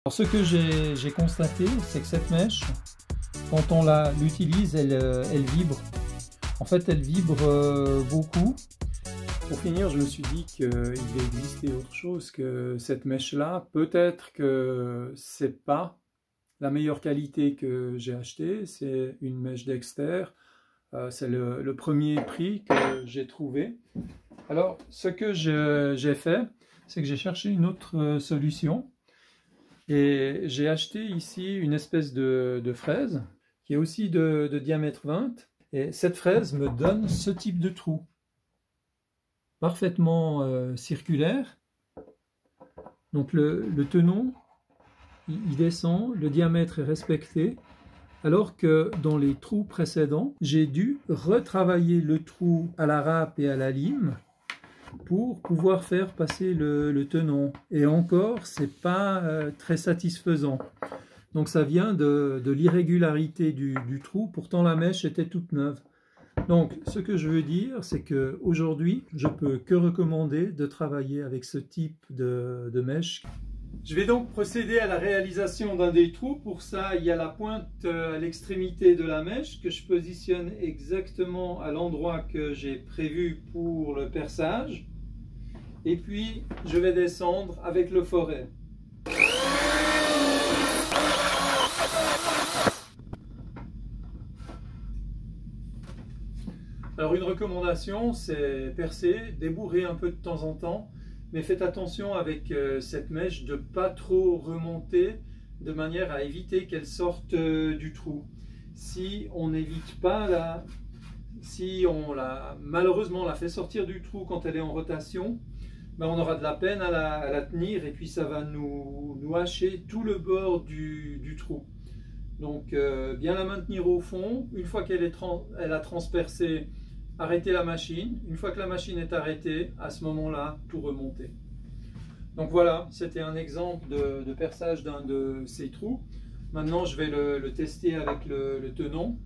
Alors, ce que j'ai constaté, c'est que cette mèche, quand on l'utilise, elle vibre. En fait, elle vibre beaucoup. Pour finir, je me suis dit qu'il devait exister autre chose que cette mèche-là. Peut-être que c'est pas la meilleure qualité que j'ai achetée. C'est une mèche Dexter. C'est le premier prix que j'ai trouvé. Alors, ce que j'ai fait, c'est que j'ai cherché une autre solution. Et j'ai acheté ici une espèce de fraise qui est aussi de diamètre 20. Et cette fraise me donne ce type de trou. Parfaitement circulaire. Donc le tenon, il descend, le diamètre est respecté. Alors que dans les trous précédents, j'ai dû retravailler le trou à la râpe et à la lime pour pouvoir faire passer le tenon. Et encore, c'est pas très satisfaisant. Donc ça vient de l'irrégularité du trou, pourtant la mèche était toute neuve. Donc ce que je veux dire, c'est qu'aujourd'hui, je peux que recommander de travailler avec ce type de mèche. Je vais donc procéder à la réalisation d'un des trous. Pour ça, il y a la pointe à l'extrémité de la mèche que je positionne exactement à l'endroit que j'ai prévu pour le perçage. Et puis, je vais descendre avec le foret. Alors une recommandation, c'est percer, débourrer un peu de temps en temps, mais faites attention avec cette mèche de ne pas trop remonter de manière à éviter qu'elle sorte du trou. Si on n'évite pas si on malheureusement la fait sortir du trou quand elle est en rotation, ben on aura de la peine à la tenir et puis ça va nous hacher tout le bord du trou. Donc bien la maintenir au fond. Une fois qu'elle a transpercé, arrêter la machine. Une fois que la machine est arrêtée, à ce moment-là, tout remonter. Donc voilà, c'était un exemple de perçage d'un de ces trous. Maintenant, je vais le tester avec le tenon.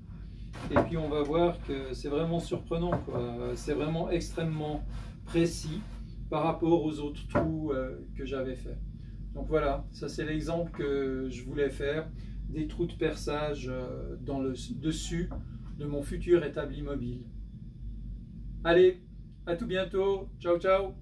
Et puis on va voir que c'est vraiment surprenant, c'est vraiment extrêmement précis par rapport aux autres trous que j'avais fait. Donc voilà, ça c'est l'exemple que je voulais faire, des trous de perçage dans le dessus de mon futur établi mobile. Allez, à tout bientôt, ciao ciao.